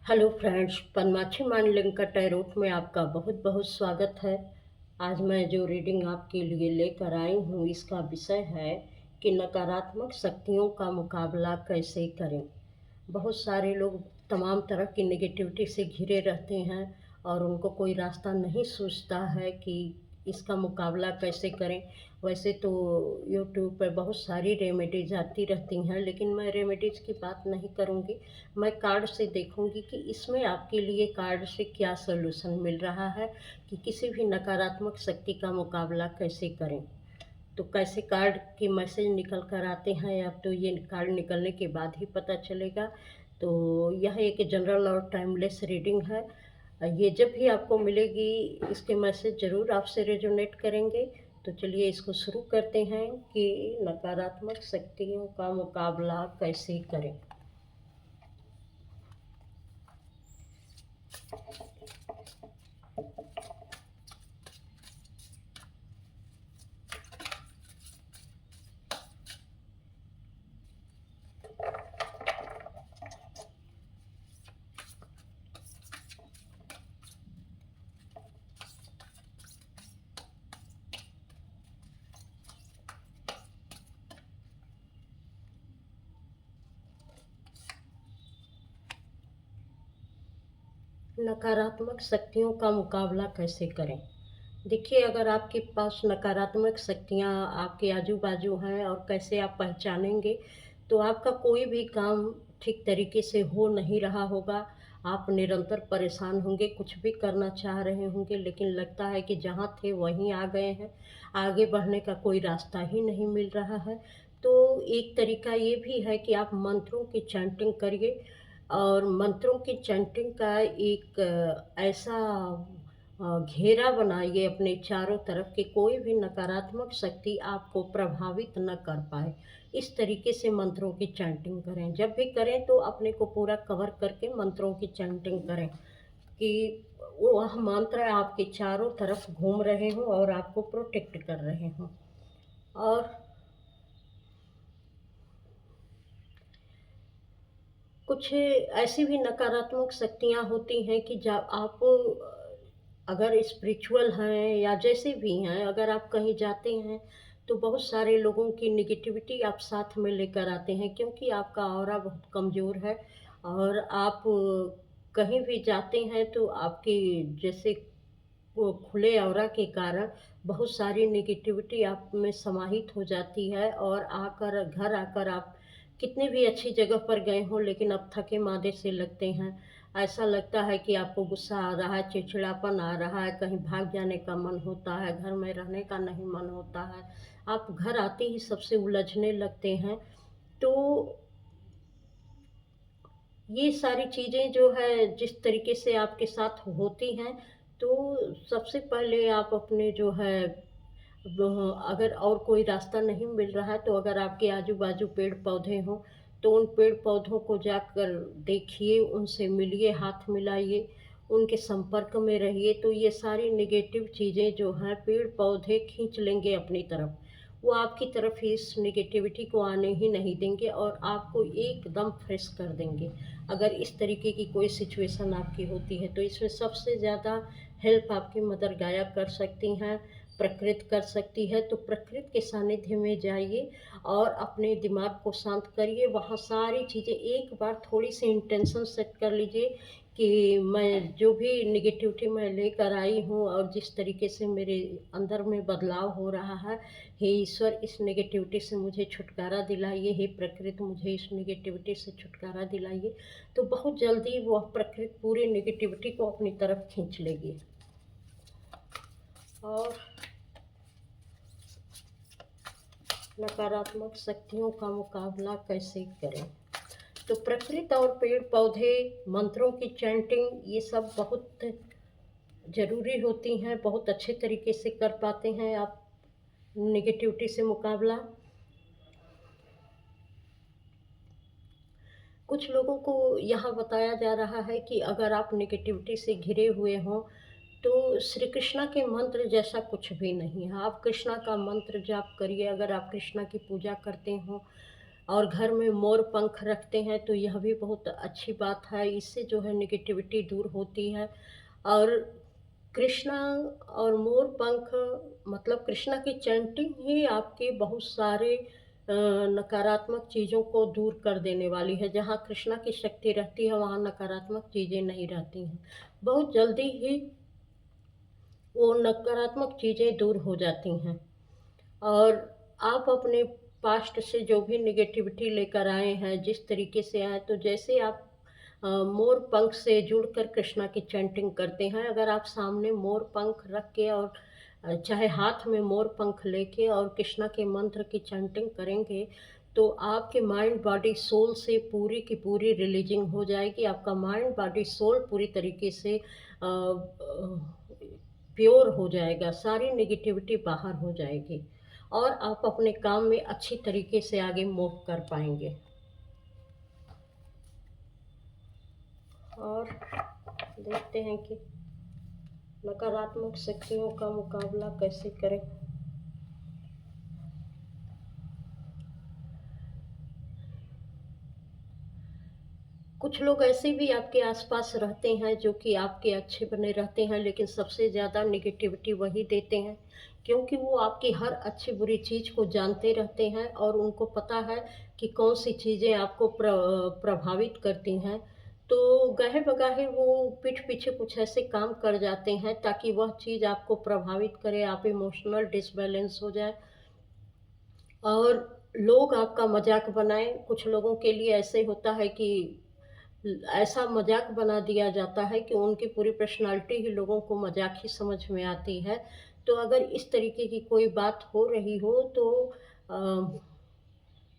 Hello friends, Padmakshi मांडलिंग का tarot में आपका बहुत बहुत स्वागत है। आज मैं जो रीडिंग आपके लिए लेकर आई हूँ इसका विषय है कि नकारात्मक शक्तियों का मुकाबला कैसे करें। बहुत सारे लोग तमाम तरह की नेगेटिविटी से घिरे रहते हैं और उनको कोई रास्ता नहीं सूझता है कि इसका मुकाबला कैसे करें। वैसे तो यूट्यूब पर बहुत सारी रेमेडीज आती रहती हैं, लेकिन मैं रेमेडीज़ की बात नहीं करूँगी। मैं कार्ड से देखूँगी कि इसमें आपके लिए कार्ड से क्या सलूशन मिल रहा है कि किसी भी नकारात्मक शक्ति का मुकाबला कैसे करें। तो कैसे कार्ड के मैसेज निकल कर आते हैं अब तो ये कार्ड निकलने के बाद ही पता चलेगा। तो यह एक जनरल और टाइमलेस रीडिंग है। ये जब भी आपको मिलेगी इसके मैसेज ज़रूर आपसे रेजोनेट करेंगे। तो चलिए इसको शुरू करते हैं कि नकारात्मक शक्तियों का मुकाबला कैसे करें। नकारात्मक शक्तियों का मुकाबला कैसे करें। देखिए, अगर आपके पास नकारात्मक शक्तियाँ आपके आजू-बाजू हैं और कैसे आप पहचानेंगे, तो आपका कोई भी काम ठीक तरीके से हो नहीं रहा होगा। आप निरंतर परेशान होंगे, कुछ भी करना चाह रहे होंगे, लेकिन लगता है कि जहाँ थे वहीं आ गए हैं, आगे बढ़ने का कोई रास्ता ही नहीं मिल रहा है। तो एक तरीका ये भी है कि आप मंत्रों की चैंटिंग करिए और मंत्रों की चैंटिंग का एक ऐसा घेरा बनाइए अपने चारों तरफ कि कोई भी नकारात्मक शक्ति आपको प्रभावित न कर पाए। इस तरीके से मंत्रों की चैंटिंग करें। जब भी करें तो अपने को पूरा कवर करके मंत्रों की चैंटिंग करें कि वो वह मंत्र आपके चारों तरफ घूम रहे हों और आपको प्रोटेक्ट कर रहे हों। और कुछ ऐसी भी नकारात्मक शक्तियाँ होती हैं कि जब आप अगर स्पिरिचुअल हैं या जैसे भी हैं, अगर आप कहीं जाते हैं तो बहुत सारे लोगों की नेगेटिविटी आप साथ में लेकर आते हैं, क्योंकि आपका ऑरा बहुत कमज़ोर है। और आप कहीं भी जाते हैं तो आपकी जैसे वो खुले ऑरा के कारण बहुत सारी नेगेटिविटी आप में समाहित हो जाती है और आकर घर आकर आप कितनी भी अच्छी जगह पर गए हों, लेकिन अब थके माँदे से लगते हैं। ऐसा लगता है कि आपको गुस्सा आ रहा है, चिड़चिड़ापन आ रहा है, कहीं भाग जाने का मन होता है, घर में रहने का नहीं मन होता है। आप घर आते ही सबसे उलझने लगते हैं। तो ये सारी चीज़ें जो है जिस तरीके से आपके साथ होती हैं, तो सबसे पहले आप अपने जो है अगर और कोई रास्ता नहीं मिल रहा है तो अगर आपके आजू-बाजू पेड़-पौधे हों, तो उन पेड़-पौधों को जाकर देखिए, उनसे मिलिए, हाथ मिलाइए, उनके संपर्क में रहिए, तो ये सारी नेगेटिव चीज़ें जो हैं पेड़-पौधे खींच लेंगे अपनी तरफ। वो आपकी तरफ इस नेगेटिविटी को आने ही नहीं देंगे और आपको एकदम फ्रेश कर देंगे। अगर इस तरीके की कोई सिचुएशन आपकी होती है, तो इसमें सबसे ज़्यादा हेल्प आपकी मदर गाया कर सकती हैं, प्रकृति कर सकती है। तो प्रकृति के सानिध्य में जाइए और अपने दिमाग को शांत करिए। वहाँ सारी चीज़ें एक बार थोड़ी-सी इंटेंशन सेट कर लीजिए कि मैं जो भी नेगेटिविटी मैं लेकर आई हूँ और जिस तरीके से मेरे अंदर में बदलाव हो रहा है, हे ईश्वर इस नेगेटिविटी से मुझे छुटकारा दिलाइए, हे प्रकृति मुझे इस नेगेटिविटी से छुटकारा दिलाइए। तो बहुत जल्दी वह प्रकृति पूरी नेगेटिविटी को अपनी तरफ खींच लेगी। और नकारात्मक शक्तियों का मुकाबला कैसे करें? तो प्रकृति और पेड़-पौधे, मंत्रों की चैंटिंग ये सब बहुत ज़रूरी होती हैं, बहुत अच्छे तरीके से कर पाते हैं आप नेगेटिविटी से मुकाबला। कुछ लोगों को यहाँ बताया जा रहा है कि अगर आप नेगेटिविटी से घिरे हुए हों, तो श्री कृष्णा के मंत्र जैसा कुछ भी नहीं है। आप कृष्णा का मंत्र जाप करिए, अगर आप कृष्णा की पूजा करते हों, और घर में मोर पंख रखते हैं तो यह भी बहुत अच्छी बात है, इससे जो है नेगेटिविटी दूर होती है। और कृष्णा और मोर पंख मतलब कृष्णा की चैंटिंग ही आपके बहुत सारे नकारात्मक चीज़ों को दूर कर देने वाली है। जहाँ कृष्णा की शक्ति रहती है वहाँ नकारात्मक चीज़ें नहीं रहती हैं। बहुत जल्दी ही वो नकारात्मक चीज़ें दूर हो जाती हैं। और आप अपने पास्ट से जो भी नेगेटिविटी लेकर आए हैं, जिस तरीके से आए, तो जैसे आप मोर पंख से जुड़कर कृष्णा की चैंटिंग करते हैं, अगर आप सामने मोर पंख रख के और चाहे हाथ में मोर पंख लेके और कृष्णा के मंत्र की चैंटिंग करेंगे, तो आपके माइंड बॉडी सोल से पूरी की पूरी रिलीजिंग हो जाएगी। आपका माइंड बॉडी सोल पूरी तरीके से प्योर हो जाएगा, सारी नेगेटिविटी बाहर हो जाएगी और आप अपने काम में अच्छी तरीके से आगे मूव कर पाएंगे। और देखते हैं कि नकारात्मक शक्तियों का मुकाबला कैसे करें। कुछ लोग ऐसे भी आपके आसपास रहते हैं जो कि आपके अच्छे बने रहते हैं, लेकिन सबसे ज़्यादा नेगेटिविटी वही देते हैं, क्योंकि वो आपकी हर अच्छी बुरी चीज़ को जानते रहते हैं और उनको पता है कि कौन सी चीज़ें आपको प्रभावित करती हैं। तो गहे बगाहे वो पीठ पीछे कुछ ऐसे काम कर जाते हैं ताकि वह चीज़ आपको प्रभावित करे, आप इमोशनल डिसबैलेंस हो जाए और लोग आपका मजाक बनाएं। कुछ लोगों के लिए ऐसे होता है कि ऐसा मज़ाक बना दिया जाता है कि उनकी पूरी पर्सनैलिटी ही लोगों को मज़ाक ही समझ में आती है। तो अगर इस तरीके की कोई बात हो रही हो तो अ,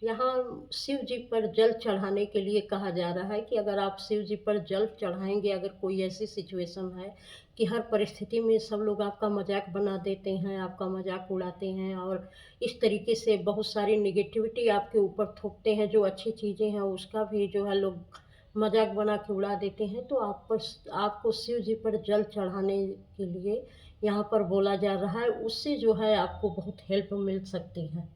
यहाँ शिव जी पर जल चढ़ाने के लिए कहा जा रहा है कि अगर आप शिव जी पर जल चढ़ाएँगे, अगर कोई ऐसी सिचुएशन है कि हर परिस्थिति में सब लोग आपका मज़ाक बना देते हैं, आपका मज़ाक उड़ाते हैं और इस तरीके से बहुत सारी नेगेटिविटी आपके ऊपर थोपते हैं, जो अच्छी चीज़ें हैं उसका भी जो है लोग मज़ाक बना के उड़ा देते हैं, तो आपको शिव जी पर जल चढ़ाने के लिए यहाँ पर बोला जा रहा है, उससे जो है आपको बहुत हेल्प मिल सकती है।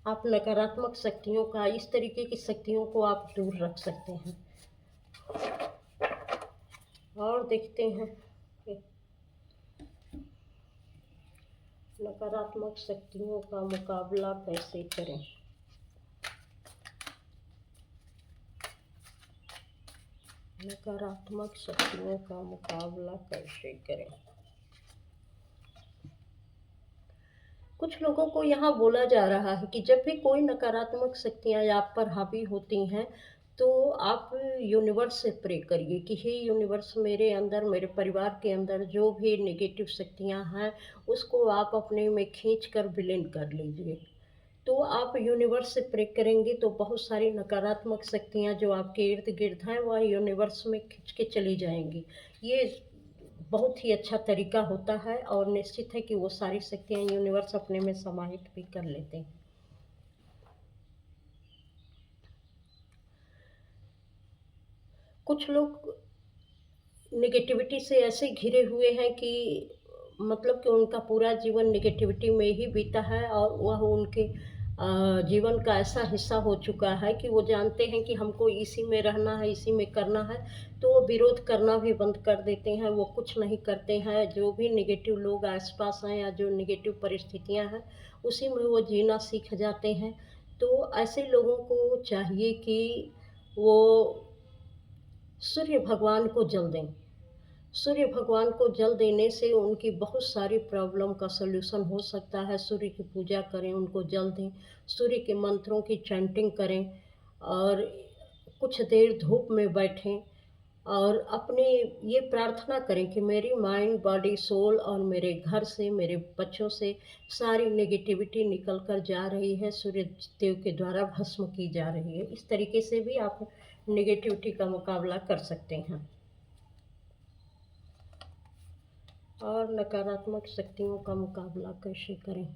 आप नकारात्मक शक्तियों का, इस तरीके की शक्तियों को आप दूर रख सकते हैं। और देखते हैं कि नकारात्मक शक्तियों का मुकाबला कैसे करें। नकारात्मक शक्तियों का मुकाबला कैसे करें। कुछ लोगों को यहाँ बोला जा रहा है कि जब भी कोई नकारात्मक शक्तियाँ आप पर हावी होती हैं, तो आप यूनिवर्स से प्रे करिए कि हे यूनिवर्स, मेरे अंदर, मेरे परिवार के अंदर जो भी नेगेटिव शक्तियाँ हैं, उसको आप अपने में खींच कर विलीन कर लीजिए। तो आप यूनिवर्स से प्रे करेंगे तो बहुत सारी नकारात्मक शक्तियाँ जो आपके इर्द गिर्द हैं वह यूनिवर्स में खिंच के चली जाएंगी। ये बहुत ही अच्छा तरीका होता है और निश्चित है कि वो सारी शक्तियाँ यूनिवर्स अपने में समाहित भी कर लेते हैं। कुछ लोग नेगेटिविटी से ऐसे घिरे हुए हैं कि मतलब कि उनका पूरा जीवन नेगेटिविटी में ही बीता है और वह उनके जीवन का ऐसा हिस्सा हो चुका है कि वो जानते हैं कि हमको इसी में रहना है, इसी में करना है, तो वो विरोध करना भी बंद कर देते हैं, वो कुछ नहीं करते हैं। जो भी नेगेटिव लोग आसपास हैं या जो नेगेटिव परिस्थितियां हैं, उसी में वो जीना सीख जाते हैं। तो ऐसे लोगों को चाहिए कि वो सूर्य भगवान को जल दें। सूर्य भगवान को जल देने से उनकी बहुत सारी प्रॉब्लम का सॉल्यूशन हो सकता है। सूर्य की पूजा करें, उनको जल दें, सूर्य के मंत्रों की चैंटिंग करें और कुछ देर धूप में बैठें और अपने ये प्रार्थना करें कि मेरी माइंड, बॉडी, सोल और मेरे घर से, मेरे बच्चों से सारी नेगेटिविटी निकल कर जा रही है, सूर्य देव के द्वारा भस्म की जा रही है। इस तरीके से भी आप नेगेटिविटी का मुकाबला कर सकते हैं। और नकारात्मक शक्तियों का मुकाबला कैसे करें।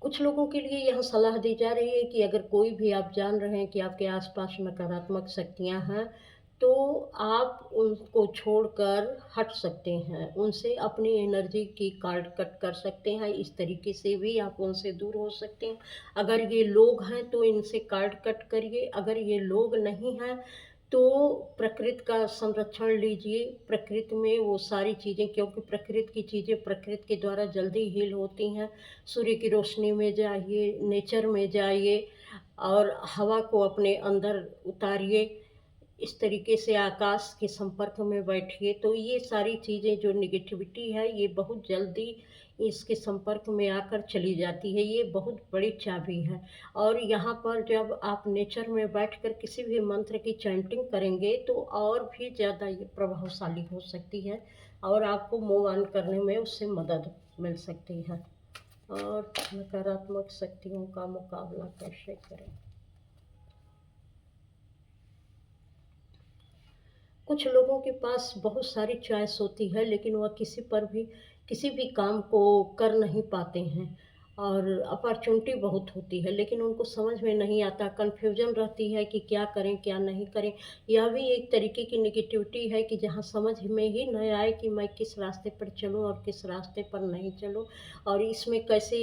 कुछ लोगों के लिए यह सलाह दी जा रही है कि अगर कोई भी आप जान रहे हैं कि आपके आसपास नकारात्मक शक्तियां हैं, तो आप उनको छोड़कर हट सकते हैं, उनसे अपनी एनर्जी की कार्ड कट कर सकते हैं, इस तरीके से भी आप उनसे दूर हो सकते हैं। अगर ये लोग हैं तो इनसे कार्ड कट करिए, अगर ये लोग नहीं हैं तो प्रकृति का संरक्षण लीजिए। प्रकृति में वो सारी चीज़ें, क्योंकि प्रकृति की चीज़ें प्रकृति के द्वारा जल्दी हील होती हैं। सूर्य की रोशनी में जाइए, नेचर में जाइए और हवा को अपने अंदर उतारिए। इस तरीके से आकाश के संपर्क में बैठिए, तो ये सारी चीज़ें जो नेगेटिविटी है ये बहुत जल्दी इसके संपर्क में आकर चली जाती है। ये बहुत बड़ी चाबी है। और यहाँ पर जब आप नेचर में बैठकर किसी भी मंत्र की चैंटिंग करेंगे तो और भी ज़्यादा ये प्रभावशाली हो सकती है और आपको मूव ऑन करने में उससे मदद मिल सकती है। और नकारात्मक शक्तियों का मुकाबला कैसे करें? कुछ लोगों के पास बहुत सारी चॉइस होती है, लेकिन वह किसी भी काम को कर नहीं पाते हैं और अपॉर्चुनिटी बहुत होती है, लेकिन उनको समझ में नहीं आता, कन्फ्यूजन रहती है कि क्या करें, क्या नहीं करें। यह भी एक तरीके की नेगेटिविटी है कि जहाँ समझ में ही नहीं आए कि मैं किस रास्ते पर चलूँ और किस रास्ते पर नहीं चलूँ और इसमें कैसे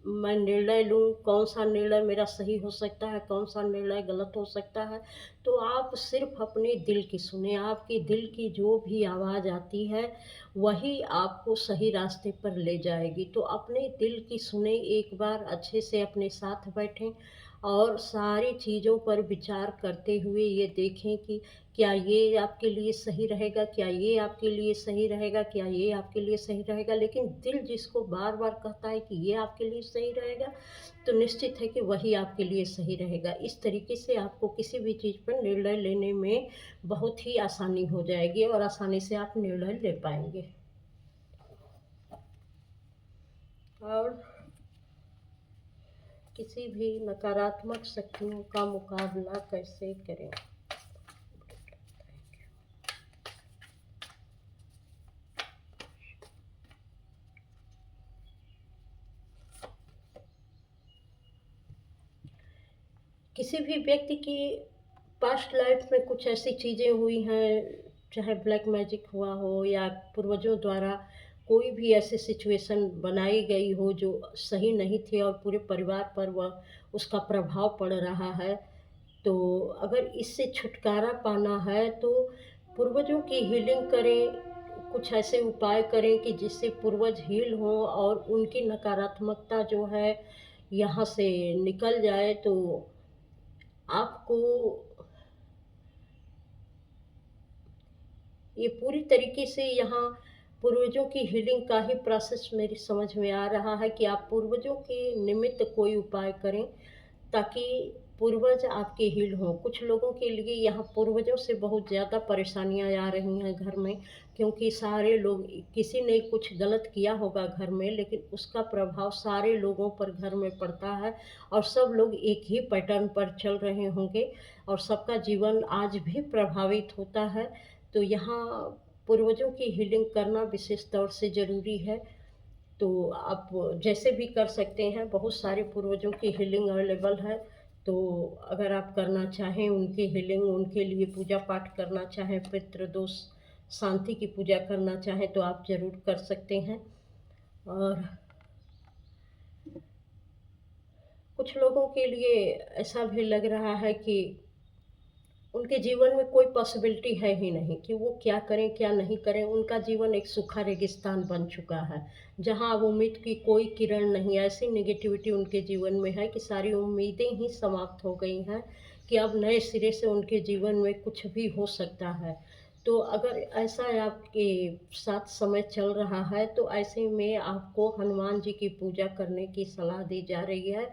मैं निर्णय लूँ, कौन-सा निर्णय मेरा सही हो सकता है, कौन-सा निर्णय गलत हो सकता है। तो आप सिर्फ़ अपने दिल की सुनें, आपके दिल की जो भी आवाज़ आती है, वही आपको सही रास्ते पर ले जाएगी। तो अपने दिल की सुनें, एक बार अच्छे से अपने साथ बैठें और सारी चीज़ों पर विचार करते हुए ये देखें कि क्या ये आपके लिए सही रहेगा, क्या ये आपके लिए सही रहेगा, क्या ये आपके लिए सही रहेगा। लेकिन दिल जिसको बार-बार कहता है कि ये आपके लिए सही रहेगा, तो निश्चित है कि वही आपके लिए सही रहेगा। इस तरीके से आपको किसी भी चीज़ पर निर्णय लेने में बहुत ही आसानी हो जाएगी और आसानी से आप निर्णय ले पाएँगे। और किसी भी नकारात्मक शक्तियों का मुकाबला कैसे करें? किसी भी व्यक्ति की पास्ट लाइफ में कुछ ऐसी चीज़ें हुई हैं, चाहे ब्लैक मैजिक हुआ हो या पूर्वजों द्वारा कोई भी ऐसी सिचुएशन बनाई गई हो जो सही नहीं थी और पूरे परिवार पर वह उसका प्रभाव पड़ रहा है। तो अगर इससे छुटकारा पाना है तो पूर्वजों की हीलिंग करें, कुछ ऐसे उपाय करें कि जिससे पूर्वज हील हों और उनकी नकारात्मकता जो है यहाँ से निकल जाए। तो आपको ये पूरी तरीके से यहाँ पूर्वजों की हीलिंग का ही प्रोसेस मेरी समझ में आ रहा है कि आप पूर्वजों के निमित्त कोई उपाय करें ताकि पूर्वज आपके हील हों। कुछ लोगों के लिए यहाँ पूर्वजों से बहुत ज़्यादा परेशानियाँ आ रही हैं घर में, क्योंकि सारे लोग, किसी ने कुछ गलत किया होगा घर में, लेकिन उसका प्रभाव सारे लोगों पर घर में पड़ता है और सब लोग एक ही पैटर्न पर चल रहे होंगे और सबका जीवन आज भी प्रभावित होता है। तो यहाँ पूर्वजों की हीलिंग करना विशेष तौर से ज़रूरी है। तो आप जैसे भी कर सकते हैं, बहुत सारे पूर्वजों की हीलिंग अवेलेबल है। तो अगर आप करना चाहें उनकी हीलिंग, उनके लिए पूजा पाठ करना चाहें, पितृदोष शांति की पूजा करना चाहें तो आप ज़रूर कर सकते हैं। और कुछ लोगों के लिए ऐसा भी लग रहा है कि उनके जीवन में कोई पॉसिबिलिटी है ही नहीं कि वो क्या करें, क्या नहीं करें। उनका जीवन एक सूखा रेगिस्तान बन चुका है, जहाँ अब उम्मीद की कोई किरण नहीं है। ऐसी नेगेटिविटी उनके जीवन में है कि सारी उम्मीदें ही समाप्त हो गई हैं कि अब नए सिरे से उनके जीवन में कुछ भी हो सकता है। तो अगर ऐसा आपके साथ समय चल रहा है, तो ऐसे में आपको हनुमान जी की पूजा करने की सलाह दी जा रही है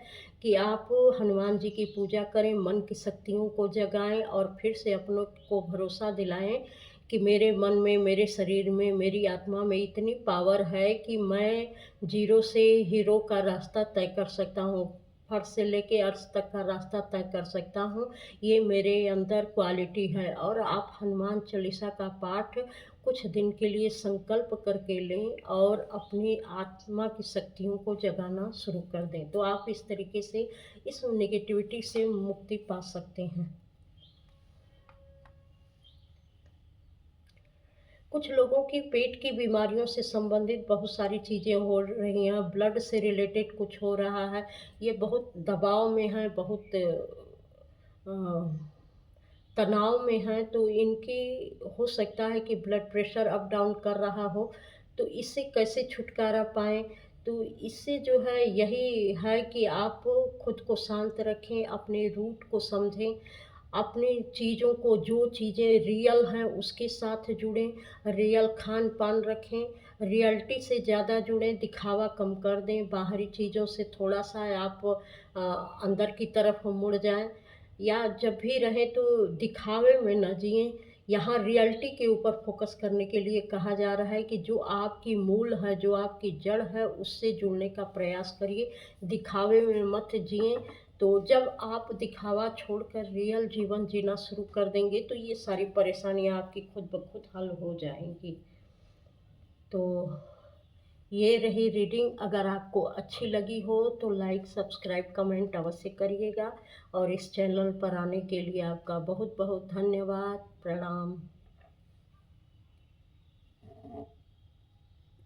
कि आप हनुमान जी की पूजा करें, मन की शक्तियों को जगाएँ और फिर से अपनों को भरोसा दिलाएँ कि मेरे मन में, मेरे शरीर में, मेरी आत्मा में इतनी पावर है कि मैं ज़ीरो से हीरो का रास्ता तय कर सकता हूँ। फर्श से लेके अर्श तक का रास्ता तय कर सकता हूँ। ये मेरे अंदर क्वालिटी है। और आप हनुमान चालीसा का पाठ कुछ दिन के लिए संकल्प करके लें और अपनी आत्मा की शक्तियों को जगाना शुरू कर दें। तो आप इस तरीके से इस नेगेटिविटी से मुक्ति पा सकते हैं। कुछ लोगों की पेट की बीमारियों से संबंधित बहुत सारी चीज़ें हो रही हैं, ब्लड से रिलेटेड कुछ हो रहा है, ये बहुत दबाव में हैं, बहुत तनाव में हैं, तो इनकी हो सकता है कि ब्लड प्रेशर अप डाउन कर रहा हो, तो इससे कैसे छुटकारा पाएँ? तो इससे जो है यही है कि आप खुद को शांत रखें, अपने रूट को समझें, अपनी चीज़ों को जो चीज़ें रियल हैं उसके साथ जुड़ें, रियल खान-पान रखें, रियलिटी से ज़्यादा जुड़ें, दिखावा कम कर दें, बाहरी चीज़ों से थोड़ा-सा आप अंदर की तरफ मुड़ जाएँ या जब भी रहें तो दिखावे में ना जिएँ। यहाँ रियलिटी के ऊपर फ़ोकस करने के लिए कहा जा रहा है कि जो आपकी मूल है, जो आपकी जड़ है, उससे जुड़ने का प्रयास करिए, दिखावे में मत जिएँ। तो जब आप दिखावा छोड़कर रियल जीवन जीना शुरू कर देंगे, तो ये सारी परेशानियाँ आपकी खुद ब खुद हल हो जाएँगी। तो ये रही रीडिंग, अगर आपको अच्छी लगी हो तो लाइक, सब्सक्राइब, कमेंट अवश्य करिएगा और इस चैनल पर आने के लिए आपका बहुत-बहुत धन्यवाद। प्रणाम।